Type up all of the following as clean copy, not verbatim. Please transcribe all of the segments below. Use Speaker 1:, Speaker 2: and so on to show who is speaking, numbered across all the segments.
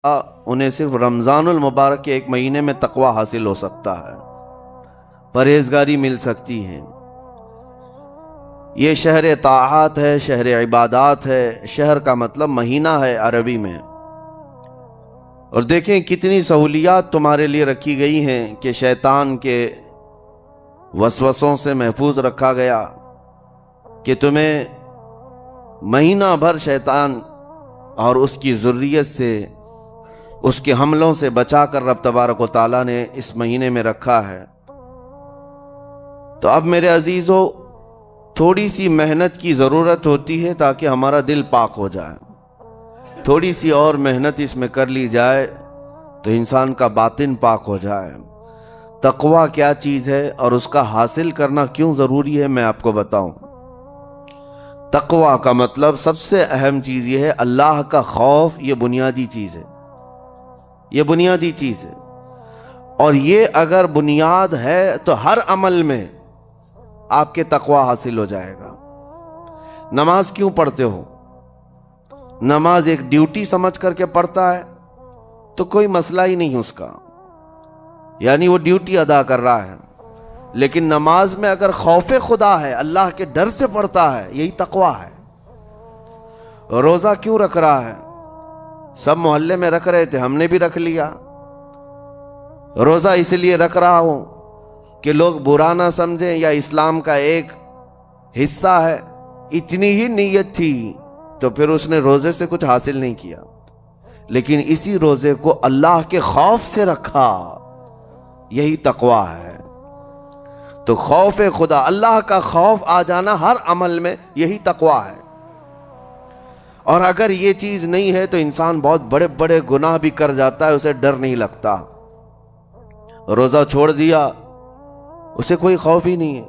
Speaker 1: انہیں صرف رمضان المبارک کے ایک مہینے میں تقوی حاصل ہو سکتا ہے، پرہیزگاری مل سکتی ہے۔ یہ شہر طاعات ہے، شہر عبادات ہے۔ شہر کا مطلب مہینہ ہے عربی میں۔ اور دیکھیں کتنی سہولیات تمہارے لیے رکھی گئی ہیں کہ شیطان کے وسوسوں سے محفوظ رکھا گیا، کہ تمہیں مہینہ بھر شیطان اور اس کی ذریت سے، اس کے حملوں سے بچا کر رب تبارک و تعالیٰ نے اس مہینے میں رکھا ہے۔ تو اب میرے عزیزو، تھوڑی سی محنت کی ضرورت ہوتی ہے تاکہ ہمارا دل پاک ہو جائے۔ تھوڑی سی اور محنت اس میں کر لی جائے تو انسان کا باطن پاک ہو جائے۔ تقوی کیا چیز ہے اور اس کا حاصل کرنا کیوں ضروری ہے، میں آپ کو بتاؤں۔ تقوی کا مطلب سب سے اہم چیز یہ ہے، اللہ کا خوف۔ یہ بنیادی چیز ہے، یہ بنیادی چیز ہے۔ اور یہ اگر بنیاد ہے تو ہر عمل میں آپ کے تقوی حاصل ہو جائے گا۔ نماز کیوں پڑھتے ہو؟ نماز ایک ڈیوٹی سمجھ کر کے پڑھتا ہے تو کوئی مسئلہ ہی نہیں اس کا، یعنی وہ ڈیوٹی ادا کر رہا ہے۔ لیکن نماز میں اگر خوف خدا ہے، اللہ کے ڈر سے پڑھتا ہے، یہی تقوی ہے۔ روزہ کیوں رکھ رہا ہے؟ سب محلے میں رکھ رہے تھے، ہم نے بھی رکھ لیا۔ روزہ اس لیے رکھ رہا ہوں کہ لوگ برا نہ سمجھیں، یا اسلام کا ایک حصہ ہے۔ اتنی ہی نیت تھی تو پھر اس نے روزے سے کچھ حاصل نہیں کیا، لیکن اسی روزے کو اللہ کے خوف سے رکھا، یہی تقوی ہے۔ تو خوف خدا، اللہ کا خوف آ جانا ہر عمل میں، یہی تقوی ہے۔ اور اگر یہ چیز نہیں ہے تو انسان بہت بڑے بڑے گناہ بھی کر جاتا ہے، اسے ڈر نہیں لگتا۔ روزہ چھوڑ دیا، اسے کوئی خوف ہی نہیں ہے،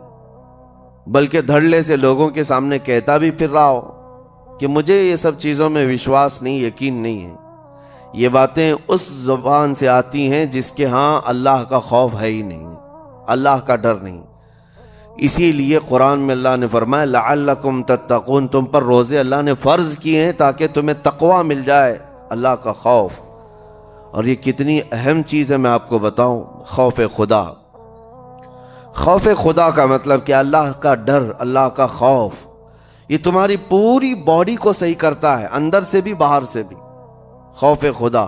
Speaker 1: بلکہ دھڑلے سے لوگوں کے سامنے کہتا بھی پھر رہا ہو کہ مجھے یہ سب چیزوں میں وشواس نہیں، یقین نہیں ہے۔ یہ باتیں اس زبان سے آتی ہیں جس کے ہاں اللہ کا خوف ہے ہی نہیں، اللہ کا ڈر نہیں۔ اسی لیے قرآن میں اللہ نے فرمایا لعلکم تتقون، تم پر روزے اللہ نے فرض کیے ہیں تاکہ تمہیں تقوی مل جائے، اللہ کا خوف۔ اور یہ کتنی اہم چیز ہے میں آپ کو بتاؤں، خوف خدا۔ خوف خدا کا مطلب کہ اللہ کا ڈر، اللہ کا خوف، یہ تمہاری پوری باڈی کو صحیح کرتا ہے، اندر سے بھی باہر سے بھی۔ خوف خدا،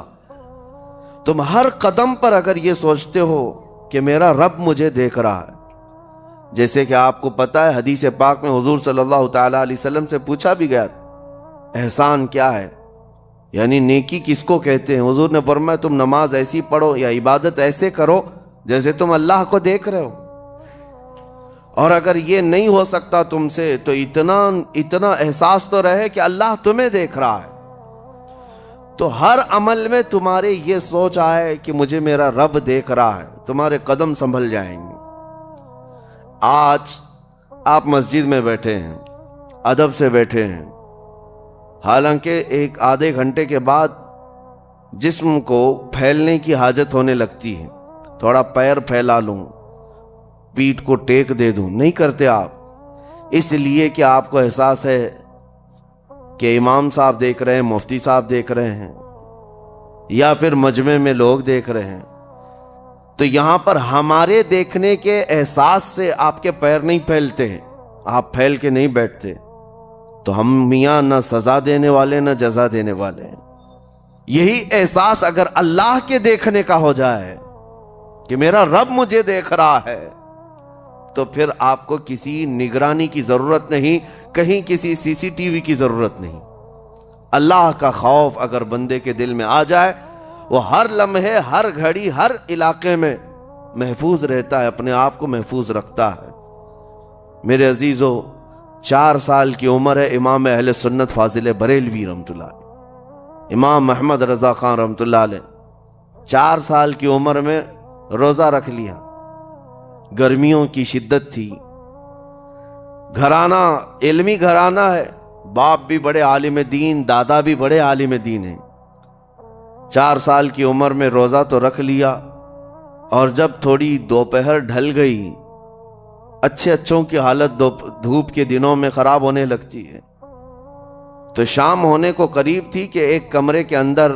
Speaker 1: تم ہر قدم پر اگر یہ سوچتے ہو کہ میرا رب مجھے دیکھ رہا ہے۔ جیسے کہ آپ کو پتہ ہے حدیث پاک میں حضور صلی اللہ تعالیٰ علیہ وسلم سے پوچھا بھی گیا، احسان کیا ہے، یعنی نیکی کس کو کہتے ہیں؟ حضور نے فرمایا تم نماز ایسی پڑھو یا عبادت ایسے کرو جیسے تم اللہ کو دیکھ رہے ہو۔ اور اگر یہ نہیں ہو سکتا تم سے تو اتنا احساس تو رہے کہ اللہ تمہیں دیکھ رہا ہے۔ تو ہر عمل میں تمہارے یہ سوچ آئے کہ مجھے میرا رب دیکھ رہا ہے، تمہارے قدم سنبھل جائیں گے۔ آج آپ مسجد میں بیٹھے ہیں، ادب سے بیٹھے ہیں، حالانکہ ایک آدھے گھنٹے کے بعد جسم کو پھیلنے کی حاجت ہونے لگتی ہے، تھوڑا پیر پھیلا لوں، پیٹھ کو ٹیک دے دوں، نہیں کرتے آپ، اس لیے کہ آپ کو احساس ہے کہ امام صاحب دیکھ رہے ہیں، مفتی صاحب دیکھ رہے ہیں، یا پھر مجمع میں لوگ دیکھ رہے ہیں۔ تو یہاں پر ہمارے دیکھنے کے احساس سے آپ کے پیر نہیں پھیلتے ہیں، آپ پھیل کے نہیں بیٹھتے۔ تو ہم میاں نہ سزا دینے والے نہ جزا دینے والے ہیں۔ یہی احساس اگر اللہ کے دیکھنے کا ہو جائے کہ میرا رب مجھے دیکھ رہا ہے، تو پھر آپ کو کسی نگرانی کی ضرورت نہیں، کہیں کسی CCTV کی ضرورت نہیں۔ اللہ کا خوف اگر بندے کے دل میں آ جائے، وہ ہر لمحے، ہر گھڑی، ہر علاقے میں محفوظ رہتا ہے، اپنے آپ کو محفوظ رکھتا ہے۔ میرے عزیزو، 4 سال کی عمر ہے امام اہل سنت فاضل بریلوی رحمۃ اللہ علیہ، امام محمد رضا خان رحمۃ اللہ علیہ، 4 سال کی عمر میں روزہ رکھ لیا۔ گرمیوں کی شدت تھی، گھرانہ علمی گھرانہ ہے، باپ بھی بڑے عالم دین، دادا بھی بڑے عالم دین ہیں۔ 4 سال کی عمر میں روزہ تو رکھ لیا، اور جب تھوڑی دوپہر ڈھل گئی، اچھوں کی حالت دھوپ کے دنوں میں خراب ہونے لگتی ہے، تو شام ہونے کو قریب تھی کہ ایک کمرے کے اندر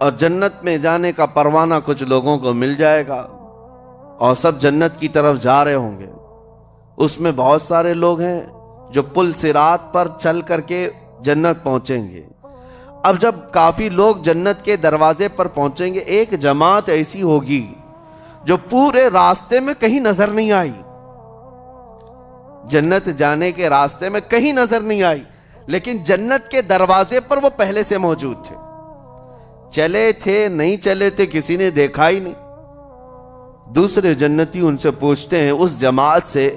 Speaker 1: اور جنت میں جانے کا پروانہ کچھ لوگوں کو مل جائے گا اور سب جنت کی طرف جا رہے ہوں گے۔ اس میں بہت سارے لوگ ہیں جو پل صراط پر چل کر کے جنت پہنچیں گے۔ اب جب کافی لوگ جنت کے دروازے پر پہنچیں گے، ایک جماعت ایسی ہوگی جو پورے راستے میں کہیں نظر نہیں آئی، جنت جانے کے راستے میں کہیں نظر نہیں آئی، لیکن جنت کے دروازے پر وہ پہلے سے موجود تھے، چلے تھے نہیں چلے تھے کسی نے دیکھا ہی نہیں۔ دوسرے جنتی ان سے پوچھتے ہیں اس جماعت سے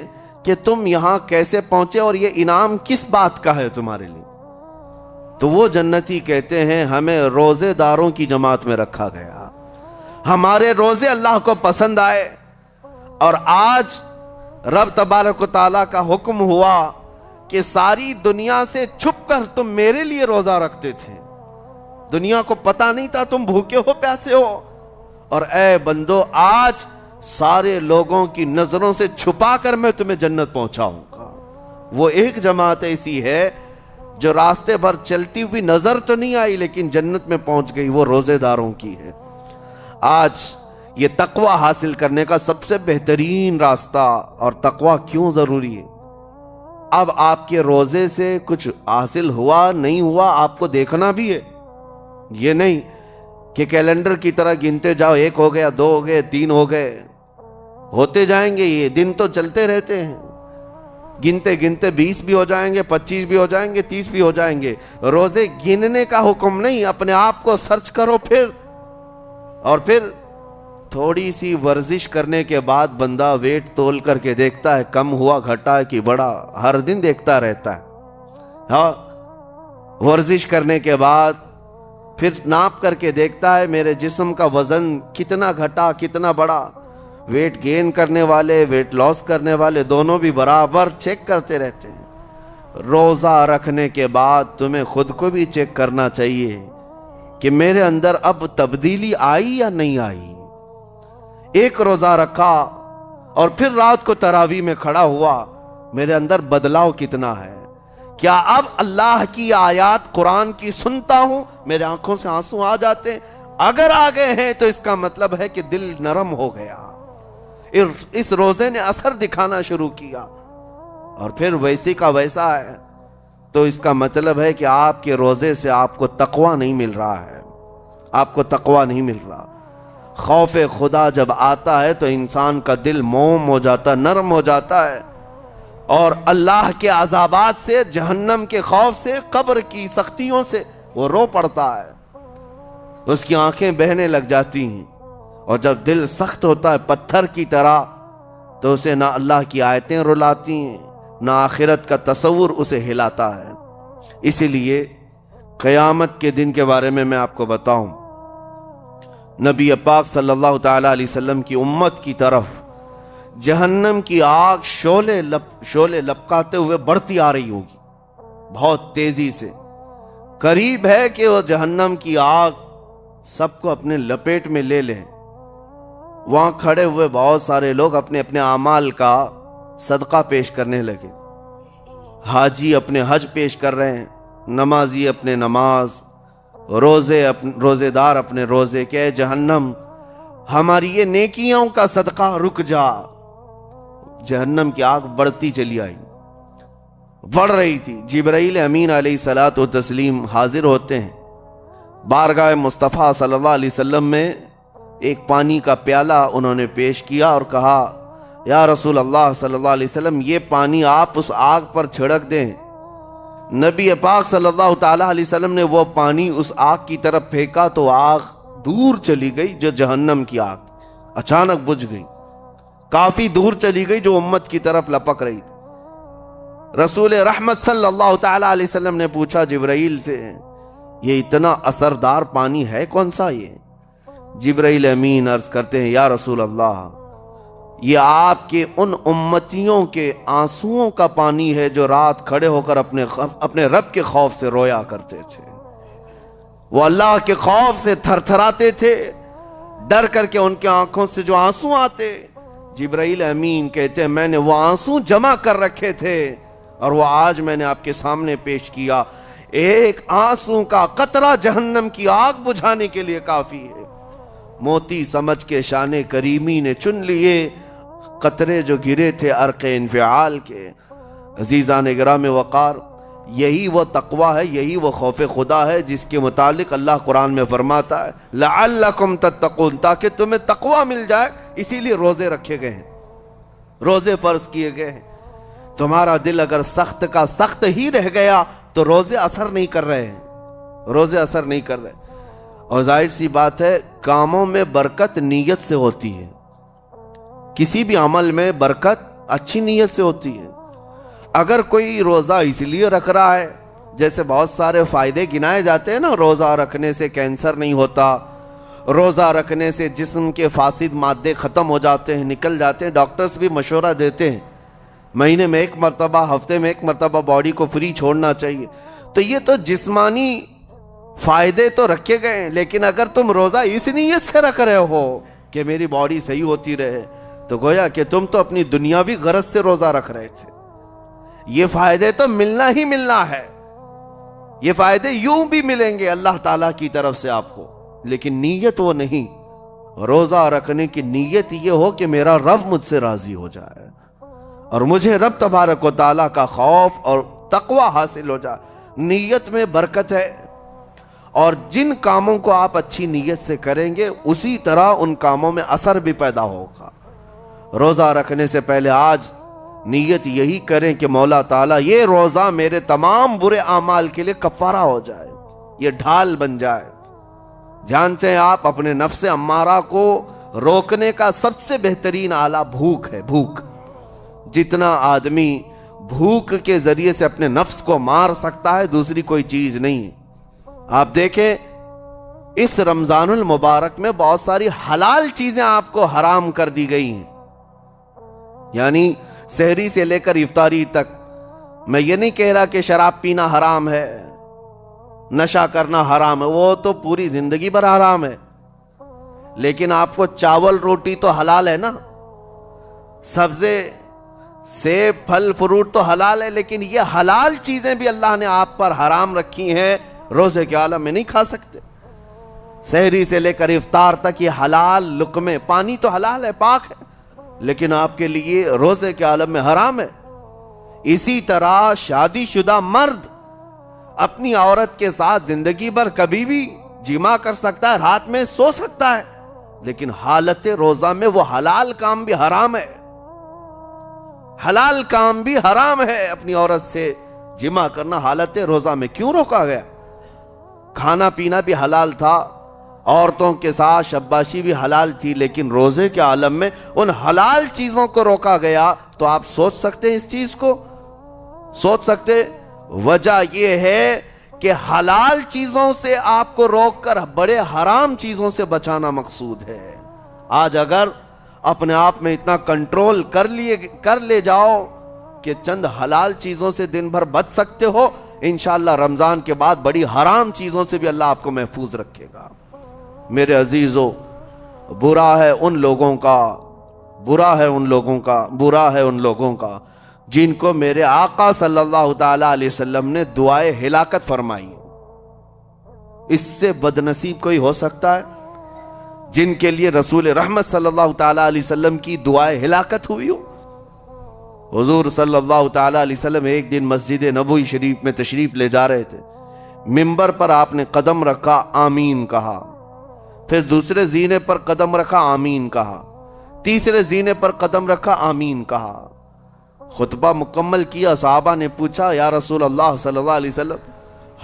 Speaker 1: کہ تم یہاں کیسے پہنچے اور یہ انعام کس بات کا ہے تمہارے لیے؟ تو وہ جنتی کہتے ہیں ہمیں روزے داروں کی جماعت میں رکھا گیا، ہمارے روزے اللہ کو پسند آئے، اور آج رب تبارک و تعالیٰ کا حکم ہوا کہ ساری دنیا سے چھپ کر تم میرے لیے روزہ رکھتے تھے، دنیا کو پتا نہیں تھا تم بھوکے ہو پیاسے ہو، اور اے بندو آج سارے لوگوں کی نظروں سے چھپا کر میں تمہیں جنت پہنچاؤں گا۔ وہ ایک جماعت ایسی ہے جو راستے بھر چلتی ہوئی نظر تو نہیں آئی لیکن جنت میں پہنچ گئی، وہ روزے داروں کی ہے۔ آج یہ تقوی حاصل کرنے کا سب سے بہترین راستہ، اور تقوی کیوں ضروری ہے؟ اب آپ کے روزے سے کچھ حاصل ہوا نہیں ہوا آپ کو دیکھنا بھی ہے، یہ نہیں کہ کیلنڈر کی طرح گنتے جاؤ، 1 ہو گیا، 2 ہو گئے، 3 ہو گئے، ہوتے جائیں گے، یہ دن تو چلتے رہتے ہیں، گنتے گنتے 20 بھی ہو جائیں گے، 25 بھی ہو جائیں گے، 30 بھی ہو جائیں گے۔ روزے گننے کا حکم نہیں، اپنے آپ کو سرچ کرو پھر تھوڑی سی ورزش کرنے کے بعد بندہ ویٹ تول کر کے دیکھتا ہے کم ہوا گھٹا ہے کہ بڑا، ہر دن دیکھتا رہتا ہے۔ ہاں، ورزش کرنے کے بعد پھر ناپ کر کے دیکھتا ہے میرے جسم کا وزن کتنا گھٹا کتنا بڑا۔ ویٹ گین کرنے والے ویٹ لاس کرنے والے دونوں بھی برابر چیک کرتے رہتے ہیں۔ روزہ رکھنے کے بعد تمہیں خود کو بھی چیک کرنا چاہیے کہ میرے اندر اب تبدیلی آئی یا نہیں آئی۔ ایک روزہ رکھا اور پھر رات کو تراویح میں کھڑا ہوا، میرے اندر بدلاؤ کتنا ہے؟ کیا اب اللہ کی آیات قرآن کی سنتا ہوں میرے آنکھوں سے آنسو آ جاتے ہیں؟ اگر آ گئے ہیں تو اس کا مطلب ہے کہ دل نرم ہو گیا، اس روزے نے اثر دکھانا شروع کیا، اور پھر ویسی کا ویسا ہے، تو اس کا مطلب ہے کہ آپ کے روزے سے آپ کو تقوی نہیں مل رہا ہے، آپ کو تقوی نہیں مل رہا۔ خوف خدا جب آتا ہے تو انسان کا دل موم ہو جاتا، نرم ہو جاتا ہے، اور اللہ کے عذابات سے، جہنم کے خوف سے، قبر کی سختیوں سے وہ رو پڑتا ہے، اس کی آنکھیں بہنے لگ جاتی ہیں، اور جب دل سخت ہوتا ہے پتھر کی طرح تو اسے نہ اللہ کی آیتیں رلاتی ہیں نہ آخرت کا تصور اسے ہلاتا ہے۔ اسی لیے قیامت کے دن کے بارے میں آپ کو بتاؤں، نبی پاک صلی اللہ تعالی علیہ وسلم کی امت کی طرف جہنم کی آگ شعلے لپکاتے ہوئے بڑھتی آ رہی ہوگی بہت تیزی سے، قریب ہے کہ وہ جہنم کی آگ سب کو اپنے لپیٹ میں لے لیں۔ وہاں کھڑے ہوئے بہت سارے لوگ اپنے اپنے اعمال کا صدقہ پیش کرنے لگے، حاجی اپنے حج پیش کر رہے ہیں، نمازی اپنے نماز، روزے دار اپنے روزے، کہ جہنم ہماری یہ نیکیوں کا صدقہ رک جا۔ جہنم کی آگ بڑھتی چلی آئی، بڑھ رہی تھی۔ جبرائیل امین علیہ الصلاۃ والتسلیم حاضر ہوتے ہیں بارگاہ مصطفیٰ صلی اللہ علیہ وسلم میں، ایک پانی کا پیالہ انہوں نے پیش کیا اور کہا یا رسول اللہ صلی اللہ علیہ وسلم یہ پانی آپ اس آگ پر چھڑک دیں۔ نبی پاک صلی اللہ تعالی علیہ وسلم نے وہ پانی اس آگ کی طرف پھینکا تو آگ دور چلی گئی، جو جہنم کی آگ اچانک بجھ گئی، کافی دور چلی گئی جو امت کی طرف لپک رہی تھی۔ رسول رحمت صلی اللہ تعالی علیہ وسلم نے پوچھا جبرائیل سے یہ اتنا اثردار پانی ہے کون سا؟ یہ جبرائیل امین عرض کرتے ہیں یا رسول اللہ یہ آپ کے ان امتیوں کے آنسوؤں کا پانی ہے جو رات کھڑے ہو کر اپنے رب کے خوف سے رویا کرتے تھے، وہ اللہ کے خوف سے تھر تھراتے تھے، ڈر کر کے ان کے آنکھوں سے جو آنسو آتے۔ جبرائیل امین کہتے ہیں میں نے وہ آنسو جمع کر رکھے تھے اور وہ آج میں نے آپ کے سامنے پیش کیا۔ ایک آنسو کا قطرہ جہنم کی آگ بجھانے کے لیے کافی ہے۔ موتی سمجھ کے شان کریمی نے چن لیے قطرے جو گرے تھے عرق انفعال کے۔ عزیزان گرامی وقار، یہی وہ تقوی ہے، یہی وہ خوف خدا ہے جس کے متعلق اللہ قرآن میں فرماتا ہے لعلکم تتقون، تاکہ تمہیں تقوی مل جائے، اسی لیے روزے رکھے گئے ہیں، روزے فرض کیے گئے ہیں۔ تمہارا دل اگر سخت کا سخت ہی رہ گیا تو روزے اثر نہیں کر رہے ہیں، روزے اثر نہیں کر رہے۔ اور ظاہر سی بات ہے کاموں میں برکت نیت سے ہوتی ہے، کسی بھی عمل میں برکت اچھی نیت سے ہوتی ہے۔ اگر کوئی روزہ اس لیے رکھ رہا ہے، جیسے بہت سارے فائدے گنائے جاتے ہیں نا، روزہ رکھنے سے کینسر نہیں ہوتا، روزہ رکھنے سے جسم کے فاسد مادے ختم ہو جاتے ہیں، نکل جاتے ہیں، ڈاکٹرز بھی مشورہ دیتے ہیں مہینے میں ایک مرتبہ، ہفتے میں ایک مرتبہ باڈی کو فری چھوڑنا چاہیے۔ تو یہ تو جسمانی فائدے تو رکھے گئے ہیں، لیکن اگر تم روزہ اس نیت سے رکھ رہے ہو کہ میری باڈی صحیح ہوتی رہے، تو گویا کہ تم تو اپنی دنیاوی غرض سے روزہ رکھ رہے تھے۔ یہ فائدے تو ملنا ہی ملنا ہے، یہ فائدے یوں بھی ملیں گے اللہ تعالیٰ کی طرف سے آپ کو، لیکن نیت وہ نہیں۔ روزہ رکھنے کی نیت یہ ہو کہ میرا رب مجھ سے راضی ہو جائے اور مجھے رب تبارک و تعالیٰ کا خوف اور تقوی حاصل ہو جائے۔ نیت میں برکت ہے، اور جن کاموں کو آپ اچھی نیت سے کریں گے اسی طرح ان کاموں میں اثر بھی پیدا ہوگا۔ روزہ رکھنے سے پہلے آج نیت یہی کریں کہ مولا تعالیٰ یہ روزہ میرے تمام برے اعمال کے لیے کفارہ ہو جائے، یہ ڈھال بن جائے۔ جانتے ہیں آپ اپنے نفس امارہ کو روکنے کا سب سے بہترین آلہ بھوک ہے، بھوک۔ جتنا آدمی بھوک کے ذریعے سے اپنے نفس کو مار سکتا ہے دوسری کوئی چیز نہیں۔ آپ دیکھیں اس رمضان المبارک میں بہت ساری حلال چیزیں آپ کو حرام کر دی گئی ہیں، یعنی سحری سے لے کر افطاری تک۔ میں یہ نہیں کہہ رہا کہ شراب پینا حرام ہے، نشہ کرنا حرام ہے، وہ تو پوری زندگی بھر حرام ہے، لیکن آپ کو چاول روٹی تو حلال ہے نا، سبزے سیب پھل فروٹ تو حلال ہے، لیکن یہ حلال چیزیں بھی اللہ نے آپ پر حرام رکھی ہیں، روزے کے عالم میں نہیں کھا سکتے۔ سحری سے لے کر افطار تک یہ حلال لقمے، پانی تو حلال ہے، پاک ہے، لیکن آپ کے لیے روزے کے عالم میں حرام ہے۔ اسی طرح شادی شدہ مرد اپنی عورت کے ساتھ زندگی بھر کبھی بھی جمع کر سکتا ہے، رات میں سو سکتا ہے، لیکن حالت روزہ میں وہ حلال کام بھی حرام ہے، حلال کام بھی حرام ہے۔ اپنی عورت سے جمع کرنا حالت روزہ میں کیوں روکا گیا؟ کھانا پینا بھی حلال تھا، عورتوں کے ساتھ شباشی بھی حلال تھی، لیکن روزے کے عالم میں ان حلال چیزوں کو روکا گیا۔ تو آپ سوچ سکتے ہیں اس چیز کو، سوچ سکتے؟ وجہ یہ ہے کہ حلال چیزوں سے آپ کو روک کر بڑے حرام چیزوں سے بچانا مقصود ہے۔ آج اگر اپنے آپ میں اتنا کنٹرول کر لے جاؤ کہ چند حلال چیزوں سے دن بھر بچ سکتے ہو، انشاءاللہ رمضان کے بعد بڑی حرام چیزوں سے بھی اللہ آپ کو محفوظ رکھے گا۔ میرے عزیزو، برا ہے ان لوگوں کا، برا ہے ان لوگوں کا، برا ہے ان لوگوں کا جن کو میرے آقا صلی اللہ تعالیٰ علیہ وسلم نے دعائے ہلاکت فرمائی۔ اس سے بدنصیب کوئی ہو سکتا ہے جن کے لیے رسول رحمت صلی اللہ تعالیٰ علیہ وسلم کی دعائے ہلاکت ہوئی ہو؟ حضور صلی اللہ تعالیٰ علیہ وسلم ایک دن مسجد نبوی شریف میں تشریف لے جا رہے تھے، منبر پر آپ نے قدم رکھا، آمین کہا، پھر دوسرے زینے پر قدم رکھا، آمین کہا، تیسرے زینے پر قدم رکھا، آمین کہا۔ خطبہ مکمل کیا، صحابہ نے پوچھا یا رسول اللہ صلی اللہ علیہ وسلم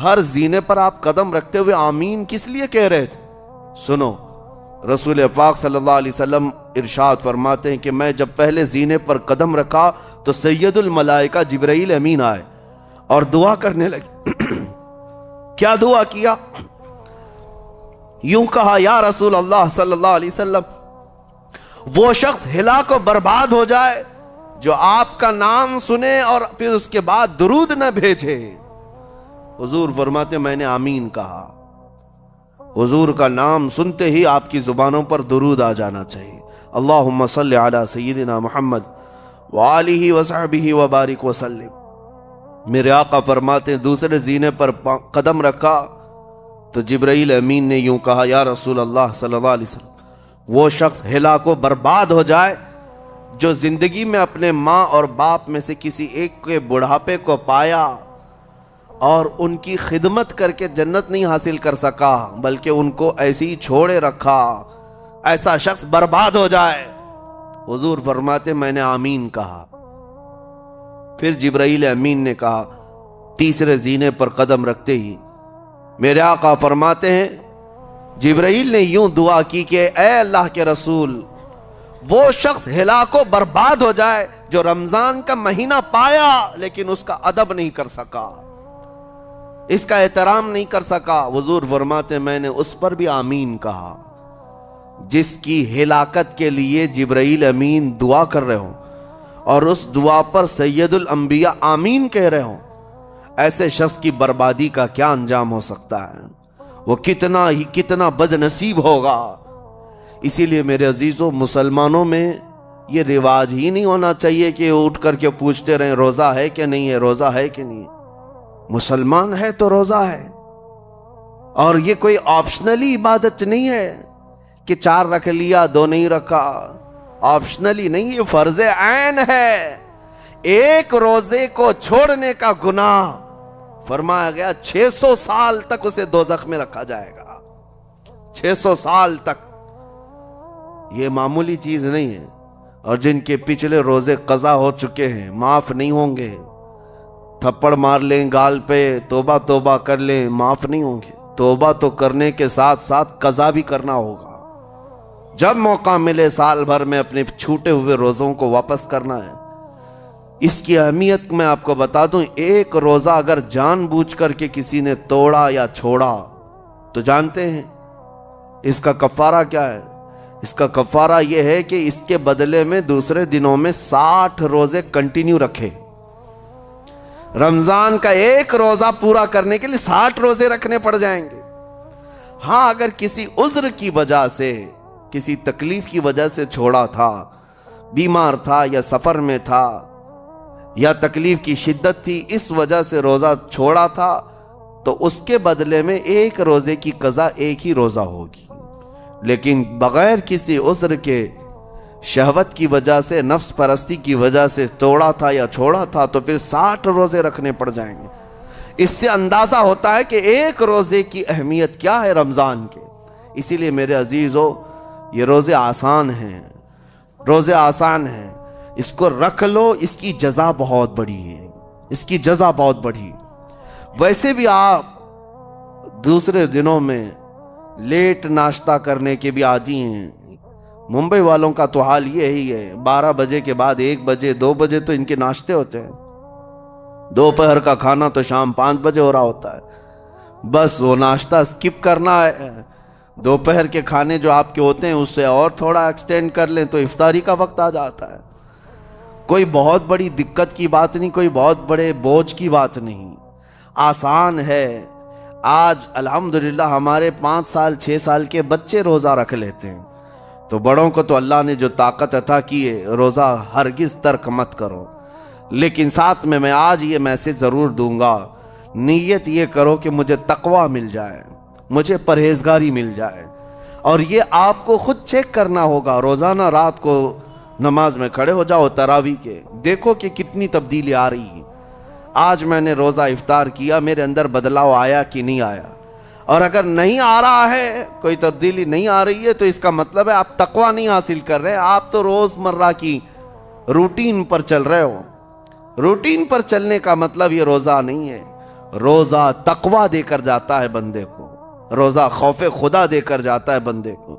Speaker 1: ہر زینے پر آپ قدم رکھتے ہوئے آمین کس لیے کہہ رہے تھے؟ سنو، رسول پاک صلی اللہ علیہ وسلم ارشاد فرماتے ہیں کہ میں جب پہلے زینے پر قدم رکھا تو سید الملائکہ جبرائیل امین آئے اور دعا کرنے لگے۔ کیا دعا کیا؟ یوں کہا، یا رسول اللہ صلی اللہ علیہ وسلم وہ شخص ہلاک و برباد ہو جائے جو آپ کا نام سنے اور پھر اس کے بعد درود نہ بھیجے۔ حضور فرماتے میں نے آمین کہا۔ حضور کا نام سنتے ہی آپ کی زبانوں پر درود آ جانا چاہیے۔ اللہم صلی علی سیدنا محمد وآلہ وصحبہ وبارک وسلم۔ میرے آقا فرماتے ہیں دوسرے زینے پر قدم رکھا تو جبرائیل امین نے یوں کہا یا رسول اللہ صلی اللہ علیہ وسلم وہ شخص ہلاک و برباد ہو جائے جو زندگی میں اپنے ماں اور باپ میں سے کسی ایک کے بڑھاپے کو پایا اور ان کی خدمت کر کے جنت نہیں حاصل کر سکا بلکہ ان کو ایسے ہی چھوڑے رکھا، ایسا شخص برباد ہو جائے۔ حضور فرماتے میں نے آمین کہا۔ پھر جبرائیل امین نے کہا تیسرے زینے پر قدم رکھتے ہی میرے آقا فرماتے ہیں جبرائیل نے یوں دعا کی کہ اے اللہ کے رسول وہ شخص ہلاک و برباد ہو جائے جو رمضان کا مہینہ پایا لیکن اس کا ادب نہیں کر سکا، اس کا احترام نہیں کر سکا۔ حضور فرماتے میں نے اس پر بھی آمین کہا۔ جس کی ہلاکت کے لیے جبرائیل امین دعا کر رہے ہوں اور اس دعا پر سید الانبیاء آمین کہہ رہے ہوں، ایسے شخص کی بربادی کا کیا انجام ہو سکتا ہے؟ وہ کتنا بد نصیب ہوگا۔ اسی لیے میرے عزیزوں مسلمانوں میں یہ رواج ہی نہیں ہونا چاہیے کہ اٹھ کر کے پوچھتے رہیں روزہ ہے کہ نہیں ہے، روزہ ہے کہ نہیں ہے۔ مسلمان ہے تو روزہ ہے، اور یہ کوئی آپشنلی عبادت نہیں ہے کہ 4 رکھ لیا 2 نہیں رکھا، آپشنلی نہیں، یہ فرض عین ہے۔ ایک روزے کو چھوڑنے کا گناہ فرمایا گیا 600 سال تک اسے دوزخ میں رکھا جائے گا، 600 سال تک۔ یہ معمولی چیز نہیں ہے، اور جن کے پچھلے روزے قضا ہو چکے ہیں معاف نہیں ہوں گے۔ تھپڑ مار لیں گال پہ، توبہ توبہ کر لیں، معاف نہیں ہوں گے۔ توبہ تو کرنے کے ساتھ ساتھ قضا بھی کرنا ہوگا۔ جب موقع ملے سال بھر میں اپنے چھوٹے ہوئے روزوں کو واپس کرنا ہے۔ اس کی اہمیت میں آپ کو بتا دوں، ایک روزہ اگر جان بوجھ کر کے کسی نے توڑا یا چھوڑا تو جانتے ہیں اس کا کفارہ کیا ہے؟ اس کا کفارہ یہ ہے کہ اس کے بدلے میں دوسرے دنوں میں 60 روزے کنٹینیو رکھے۔ رمضان کا ایک روزہ پورا کرنے کے لیے 60 روزے رکھنے پڑ جائیں گے۔ ہاں اگر کسی عذر کی وجہ سے، کسی تکلیف کی وجہ سے چھوڑا تھا، بیمار تھا یا سفر میں تھا یا تکلیف کی شدت تھی، اس وجہ سے روزہ چھوڑا تھا، تو اس کے بدلے میں ایک روزے کی قضا ایک ہی روزہ ہوگی۔ لیکن بغیر کسی عذر کے، شہوت کی وجہ سے، نفس پرستی کی وجہ سے توڑا تھا یا چھوڑا تھا تو پھر 60 روزے رکھنے پڑ جائیں گے۔ اس سے اندازہ ہوتا ہے کہ ایک روزے کی اہمیت کیا ہے رمضان کے۔ اسی لیے میرے عزیزو یہ روزے آسان ہیں، روزے آسان ہیں، اس کو رکھ لو، اس کی جزا بہت بڑی ہے، اس کی جزا بہت بڑی۔ ویسے بھی آپ دوسرے دنوں میں لیٹ ناشتہ کرنے کے بھی عادی ہیں۔ ممبئی والوں کا تو حال یہ ہی ہے، 12 بجے کے بعد 1 بجے 2 بجے تو ان کے ناشتے ہوتے ہیں، دوپہر کا کھانا تو شام 5 بجے ہو رہا ہوتا ہے۔ بس وہ ناشتہ سکپ کرنا ہے، دوپہر کے کھانے جو آپ کے ہوتے ہیں اس سے اور تھوڑا ایکسٹینڈ کر لیں تو افطاری کا وقت آ جاتا ہے۔ کوئی بہت بڑی دقت کی بات نہیں، کوئی بہت بڑے بوجھ کی بات نہیں، آسان ہے۔ آج الحمدللہ ہمارے 5 سال 6 سال کے بچے روزہ رکھ لیتے ہیں، تو بڑوں کو تو اللہ نے جو طاقت عطا کی ہے، روزہ ہرگز ترک مت کرو۔ لیکن ساتھ میں آج یہ میسج ضرور دوں گا، نیت یہ کرو کہ مجھے تقوی مل جائے، مجھے پرہیزگاری مل جائے، اور یہ آپ کو خود چیک کرنا ہوگا۔ روزانہ رات کو نماز میں کھڑے ہو جاؤ تراویح کے، دیکھو کہ کتنی تبدیلی آ رہی ہے۔ آج میں نے روزہ افطار کیا، میرے اندر بدلاؤ آیا کہ نہیں آیا؟ اور اگر نہیں آ رہا ہے، کوئی تبدیلی نہیں آ رہی ہے، تو اس کا مطلب ہے آپ تقوی نہیں حاصل کر رہے، آپ تو روز مرہ کی روٹین پر چل رہے ہو۔ روٹین پر چلنے کا مطلب یہ روزہ نہیں ہے۔ روزہ تقوی دے کر جاتا ہے بندے کو، روزہ خوف خدا دے کر جاتا ہے بندے کو۔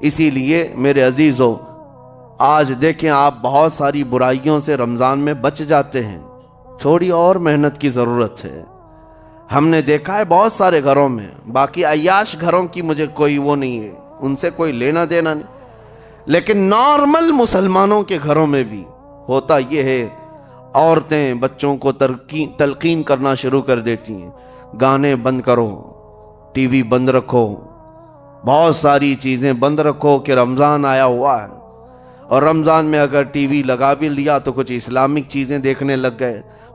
Speaker 1: اسی لیے میرے عزیزو آج دیکھیں آپ بہت ساری برائیوں سے رمضان میں بچ جاتے ہیں، تھوڑی اور محنت کی ضرورت ہے۔ ہم نے دیکھا ہے بہت سارے گھروں میں، باقی عیاش گھروں کی مجھے کوئی وہ نہیں ہے، ان سے کوئی لینا دینا نہیں، لیکن نارمل مسلمانوں کے گھروں میں بھی ہوتا یہ ہے، عورتیں بچوں کو تلقین کرنا شروع کر دیتی ہیں، گانے بند کرو، ٹی وی بند رکھو، بہت ساری چیزیں بند رکھو کہ رمضان آیا ہوا ہے۔ اور رمضان میں اگر ٹی وی لگا بھی لیا تو کچھ اسلامک چیزیں دیکھنے لگ گئے،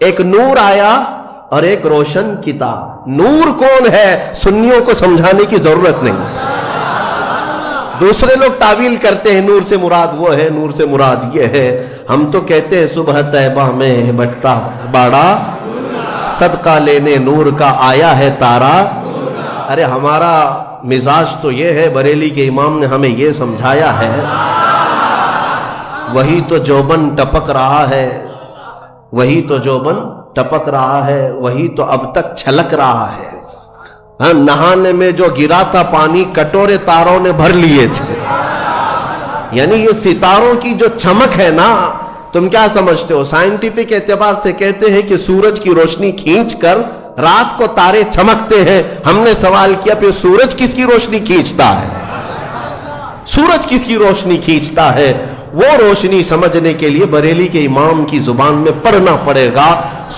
Speaker 2: ایک نور آیا اور ایک روشن کتاب. نور کون ہے سنیوں کو سمجھانے کی ضرورت نہیں. دوسرے لوگ تعویل کرتے ہیں نور سے مراد وہ ہے, نور سے مراد یہ ہے. ہم تو کہتے ہیں صبح طیبہ میں بٹتا باڑا, صدقہ لینے نور کا آیا ہے تارا. ارے ہمارا مزاج تو یہ ہے, بریلی کے امام نے ہمیں یہ سمجھایا ہے, وہی تو جوبن ٹپک رہا ہے, وہی تو جوبن ٹپک رہا ہے, وہی تو اب تک چھلک رہا ہے. ہاں, نہانے میں جو گرا تھا پانی کٹورے تاروں نے بھر لیے تھے. یعنی یہ ستاروں کی جو چمک ہے نا, تم کیا سمجھتے ہو؟ سائنٹیفک اعتبار سے کہتے ہیں کہ سورج کی روشنی کھینچ کر رات کو تارے چمکتے ہیں. ہم نے سوال کیا پھر سورج کس کی روشنی کھینچتا ہے؟ سورج کس کی روشنی کھینچتا ہے؟ وہ روشنی سمجھنے کے لیے بریلی کے امام کی زبان میں پڑھنا پڑے گا.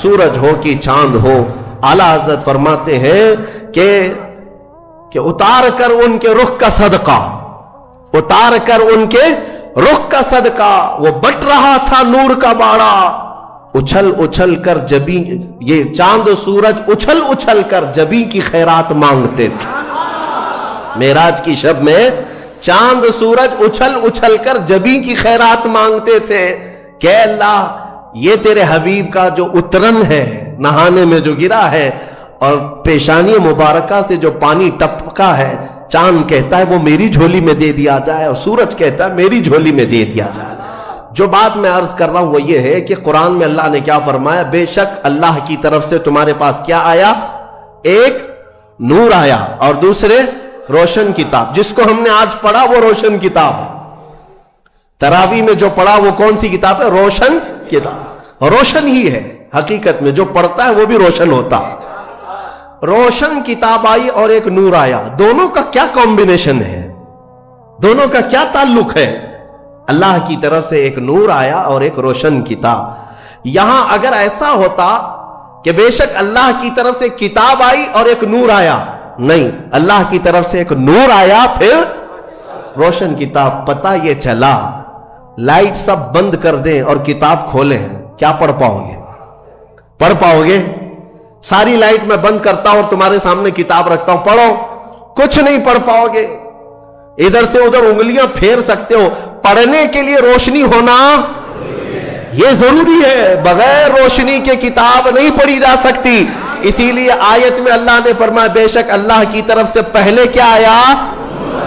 Speaker 2: سورج ہو کہ چاند ہو, اعلیٰ حضرت فرماتے ہیں کہ اتار کر ان کے رخ کا صدقہ, اتار کر ان کے رخ کا صدقہ, وہ بٹ رہا تھا نور کا باڑا. اچھل اچھل کر جبی, یہ چاند و سورج اچھل اچھل کر جبی کی خیرات مانگتے تھے. معراج کی شب میں چاند سورج اچھل اچھل کر جبی کی خیرات مانگتے تھے کہ اللہ یہ تیرے حبیب کا جو اترن ہے, نہانے میں جو گرا ہے اور پیشانی مبارکہ سے جو پانی ٹپکا ہے, چاند کہتا ہے وہ میری جھولی میں دے دیا جائے, اور سورج کہتا ہے میری جھولی میں دے دیا جائے. جو بات میں عرض کر رہا ہوں وہ یہ ہے کہ قرآن میں اللہ نے کیا فرمایا؟ بے شک اللہ کی طرف سے تمہارے پاس کیا آیا؟ ایک نور آیا اور دوسرے روشن کتاب. جس کو ہم نے آج پڑھا وہ روشن کتاب. تراویح میں جو پڑھا وہ کون سی کتاب ہے؟ روشن کتاب. روشن ہی ہے حقیقت میں, جو پڑھتا ہے وہ بھی روشن ہوتا. روشن کتاب آئی اور ایک نور آیا. دونوں کا کیا کمبینیشن ہے؟ دونوں کا کیا تعلق ہے؟ اللہ کی طرف سے ایک نور آیا اور ایک روشن کتاب. یہاں اگر ایسا ہوتا کہ بے شک اللہ کی طرف سے کتاب آئی اور ایک نور آیا, نہیں, اللہ کی طرف سے ایک نور آیا پھر روشن کتاب. پتہ یہ چلا لائٹ سب بند کر دیں اور کتاب کھولیں, کیا پڑھ پاؤ گے؟ پڑھ پاؤ گے؟ ساری لائٹ میں بند کرتا ہوں اور تمہارے سامنے کتاب رکھتا ہوں, پڑھو, کچھ نہیں پڑھ پاؤ گے. ادھر سے ادھر انگلیاں پھیر سکتے ہو. پڑھنے کے لیے روشنی ہونا یہ ضروری ہے, بغیر روشنی کے کتاب نہیں پڑھی جا سکتی. اسی لیے آیت میں اللہ نے فرمایا بے شک اللہ کی طرف سے پہلے کیا آیا؟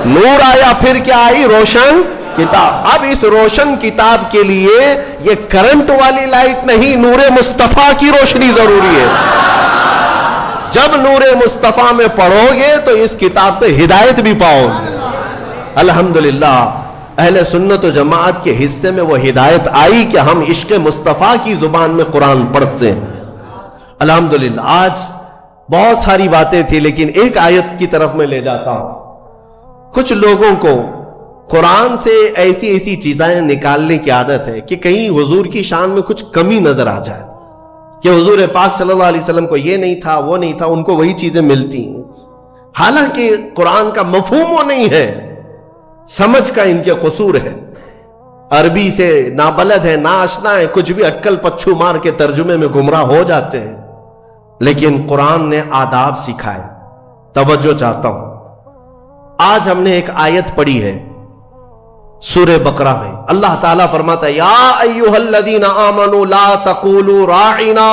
Speaker 2: نور آیا, پھر کیا آئی؟ روشن کتاب. اب اس روشن کتاب کے لیے یہ کرنٹ والی لائٹ نہیں, نور مصطفیٰ کی روشنی ضروری ہے. جب نور مصطفیٰ میں پڑھو گے تو اس کتاب سے ہدایت بھی پاؤ گے. الحمدللہ اہل سنت و جماعت کے حصے میں وہ ہدایت آئی کہ ہم عشق مصطفیٰ کی زبان میں قرآن پڑھتے ہیں. الحمدللہ. آج بہت ساری باتیں تھی لیکن ایک آیت کی طرف میں لے جاتا ہوں. کچھ لوگوں کو قرآن سے ایسی ایسی چیزیں نکالنے کی عادت ہے کہ کہیں حضور کی شان میں کچھ کمی نظر آ جائے, کہ حضور پاک صلی اللہ علیہ وسلم کو یہ نہیں تھا, وہ نہیں تھا, ان کو وہی چیزیں ملتی ہیں. حالانکہ قرآن کا مفہوم وہ نہیں ہے, سمجھ کا ان کے قصور ہے. عربی سے نابلد ہے, ناآشنا ہے, کچھ بھی اٹکل پچھو مار کے ترجمے میں گمراہ ہو جاتے ہیں. لیکن قرآن نے آداب سکھائے. توجہ چاہتا ہوں. آج ہم نے ایک آیت پڑھی ہے سورہ بقرہ میں. اللہ تعالیٰ فرماتا ہے یا ایھا الذین آمنوا لا تقولوا راعنا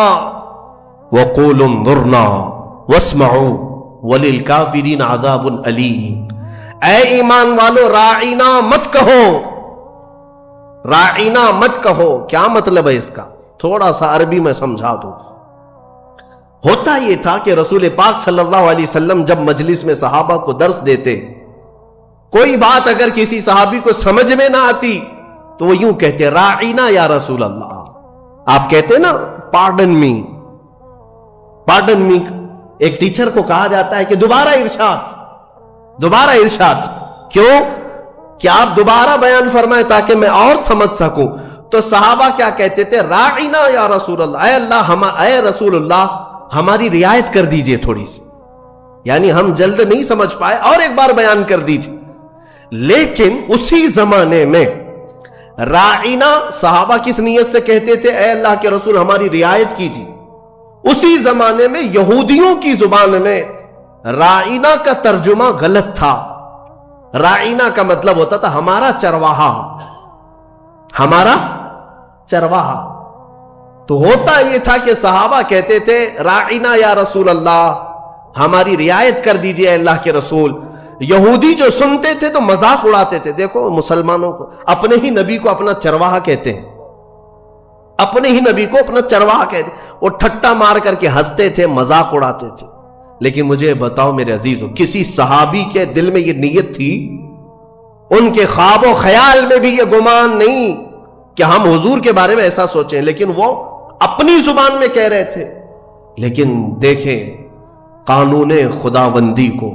Speaker 2: وقولوا انظرنا واسمعوا وللکافرین عذاب الیم. اے ایمان والو راعنا مت کہو, راعنا مت کہو. کیا مطلب ہے اس کا؟ تھوڑا سا عربی میں سمجھا دوں. ہوتا یہ تھا کہ رسول پاک صلی اللہ علیہ وسلم جب مجلس میں صحابہ کو درس دیتے, کوئی بات اگر کسی صحابی کو سمجھ میں نہ آتی تو وہ یوں کہتے راعینا یا رسول اللہ. آپ کہتے نا پارڈن می, پارڈن می. ایک ٹیچر کو کہا جاتا ہے کہ دوبارہ ارشاد, دوبارہ ارشاد. کیوں؟ کہ آپ دوبارہ بیان فرمائیں تاکہ میں اور سمجھ سکوں. تو صحابہ کیا کہتے تھے؟ راعینا یا رسول اللہ, اے اللہ, اے رسول اللہ ہماری رعایت کر دیجئے تھوڑی سی, یعنی ہم جلد نہیں سمجھ پائے, اور ایک بار بیان کر دیجئے. لیکن اسی زمانے میں راعینا صحابہ کس نیت سے کہتے تھے؟ اے اللہ کے رسول ہماری رعایت کیجیے. اسی زمانے میں یہودیوں کی زبان میں راعینا کا ترجمہ غلط تھا. راعینا کا مطلب ہوتا تھا ہمارا چرواہا، ہمارا چرواہا. تو ہوتا یہ تھا کہ صحابہ کہتے تھے راعینا یا رسول اللہ، ہماری رعایت کر دیجئے اے اللہ کے رسول. یہودی جو سنتے تھے تو مذاق اڑاتے تھے. دیکھو مسلمانوں کو اپنے ہی نبی کو اپنا چرواہا کہتے ہیں، اپنے ہی نبی کو اپنا چرواہا کہتے ہیں. وہ ٹھٹا مار کر کے ہنستے تھے، مذاق اڑاتے تھے. لیکن مجھے بتاؤ میرے عزیزو، کسی صحابی کے دل میں یہ نیت تھی؟ ان کے خواب و خیال میں بھی یہ گمان نہیں کہ ہم حضور کے بارے میں ایسا سوچیں. لیکن وہ اپنی زبان میں کہہ رہے تھے. لیکن دیکھیں قانون خداوندی کو،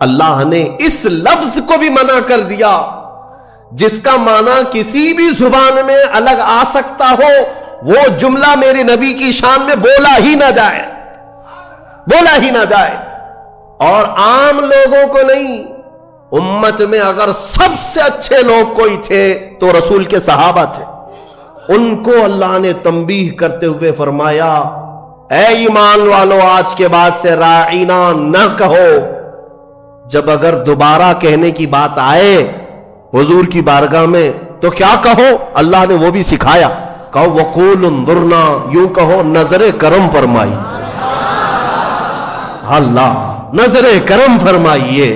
Speaker 2: اللہ نے اس لفظ کو بھی منع کر دیا جس کا معنی کسی بھی زبان میں الگ آ سکتا ہو. وہ جملہ میرے نبی کی شان میں بولا ہی نہ جائے، بولا ہی نہ جائے. اور عام لوگوں کو نہیں، امت میں اگر سب سے اچھے لوگ کوئی تھے تو رسول کے صحابہ تھے. ان کو اللہ نے تنبیہ کرتے ہوئے فرمایا اے ایمان والو، آج کے بعد سے راعینا نہ کہو. جب اگر دوبارہ کہنے کی بات آئے حضور کی بارگاہ میں تو کیا کہو؟ اللہ نے وہ بھی سکھایا. کہو وقول انظرنا، یوں کہو نظر کرم فرمائی. اللہ نظر کرم فرمائیے.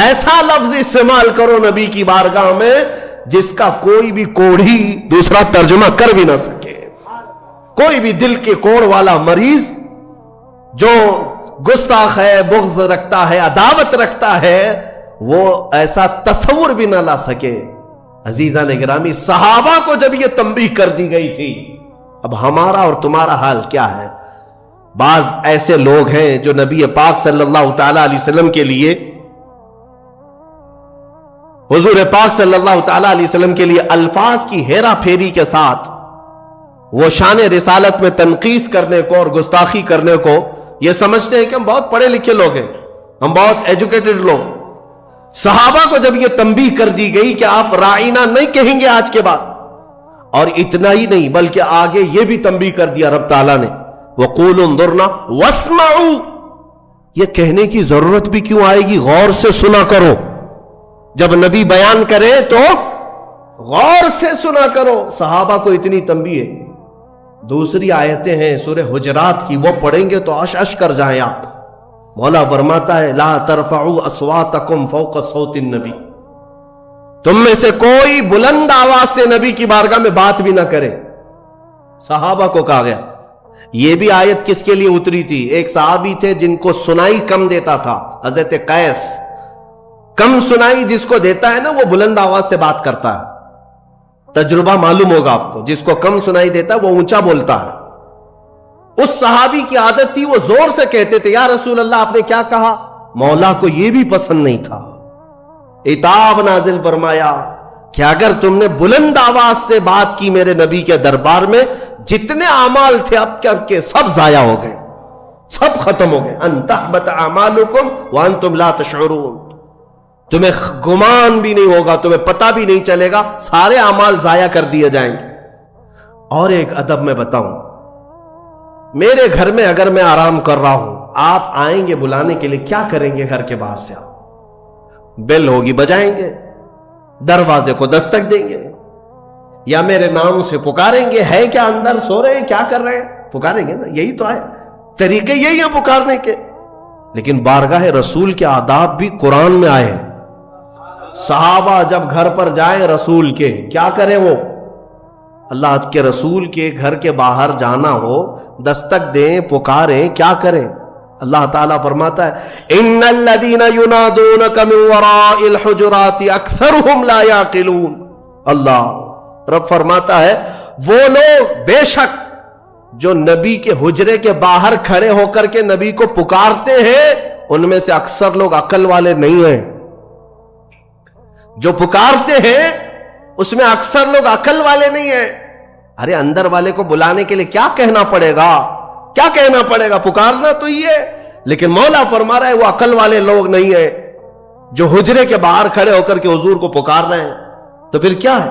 Speaker 2: ایسا لفظ استعمال کرو نبی کی بارگاہ میں جس کا کوئی بھی کوڑھی دوسرا ترجمہ کر بھی نہ سکے. کوئی بھی دل کے کوڑ والا مریض جو گستاخ ہے، بغض رکھتا ہے، عداوت رکھتا ہے، وہ ایسا تصور بھی نہ لا سکے. عزیزان گرامی، صحابہ کو جب یہ تنبیہ کر دی گئی تھی، اب ہمارا اور تمہارا حال کیا ہے؟ بعض ایسے لوگ ہیں جو نبی پاک صلی اللہ تعالی علیہ وسلم کے لیے، حضور پاک صلی اللہ تعالی علیہ وسلم کے لیے الفاظ کی ہیرا پھیری کے ساتھ وہ شان رسالت میں تنقیص کرنے کو اور گستاخی کرنے کو یہ سمجھتے ہیں کہ ہم بہت پڑھے لکھے لوگ ہیں، ہم بہت ایجوکیٹڈ لوگ. صحابہ کو جب یہ تنبیہ کر دی گئی کہ آپ راعینا نہیں کہیں گے آج کے بعد، اور اتنا ہی نہیں بلکہ آگے یہ بھی تنبیہ کر دیا رب تعالیٰ نے وَقُولُوا انظُرْنَا وَاسْمَعُوا. یہ کہنے کی ضرورت بھی کیوں آئے گی؟ غور سے سنا کرو. جب نبی بیان کرے تو غور سے سنا کرو. صحابہ کو اتنی تنبیہ ہے. دوسری آیتیں ہیں سورہ حجرات کی، وہ پڑھیں گے تو عش کر جائیں آپ. مولا فرماتا ہے لا ترفعوا اصواتکم فوق صوت النبی، تم میں سے کوئی بلند آواز سے نبی کی بارگاہ میں بات بھی نہ کرے. صحابہ کو کہا گیا. یہ بھی آیت کس کے لیے اتری تھی؟ ایک صحابی تھے جن کو سنائی کم دیتا تھا، حضرت قیس. کم سنائی جس کو دیتا ہے نا وہ بلند آواز سے بات کرتا ہے. تجربہ معلوم ہوگا آپ کو، جس کو کم سنائی دیتا ہے وہ اونچا بولتا ہے. اس صحابی کی عادت تھی، وہ زور سے کہتے تھے یا رسول اللہ آپ نے کیا کہا؟ مولا کو یہ بھی پسند نہیں تھا. عتاب نازل فرمایا کہ اگر تم نے بلند آواز سے بات کی میرے نبی کے دربار میں، جتنے اعمال تھے اب کے سب ضائع ہو گئے، سب ختم ہو گئے. ان تحبط اعمالکم وانتم لا تشعرون. تمہیں گمان بھی نہیں ہوگا، تمہیں پتہ بھی نہیں چلے گا، سارے اعمال ضائع کر دیے جائیں گے. اور ایک ادب میں بتاؤں، میرے گھر میں اگر میں آرام کر رہا ہوں، آپ آئیں گے بلانے کے لیے، کیا کریں گے؟ گھر کے باہر سے آپ بیل ہوگی بجائیں گے، دروازے کو دستک دیں گے، یا میرے نام سے پکاریں گے ہے کیا اندر سو رہے ہیں، کیا کر رہے ہیں؟ پکاریں گے نا. یہی تو ہے، طریقے یہی ہیں پکارنے کے. لیکن بارگاہ رسول کے آداب بھی قرآن میں آئے ہیں. صحابہ جب گھر پر جائیں رسول کے، کیا کریں؟ وہ اللہ کے رسول کے گھر کے باہر جانا ہو، دستک دیں، پکاریں، کیا کریں؟ اللہ تعالیٰ فرماتا ہے ان الذین ینادونک من وراء الحجرات اکثرهم لا یعقلون. اللہ رب فرماتا ہے وہ لوگ بے شک جو نبی کے حجرے کے باہر کھڑے ہو کر کے نبی کو پکارتے ہیں، ان میں سے اکثر لوگ عقل والے نہیں ہیں. جو پکارتے ہیں اس میں اکثر لوگ عقل والے نہیں ہیں. ارے اندر والے کو بلانے کے لیے کیا کہنا پڑے گا؟ کیا کہنا پڑے گا؟ پکارنا تو یہ ہے. لیکن مولا فرما رہا ہے وہ عقل والے لوگ نہیں ہیں جو حجرے کے باہر کھڑے ہو کر کے حضور کو پکار رہے ہیں. تو پھر کیا ہے؟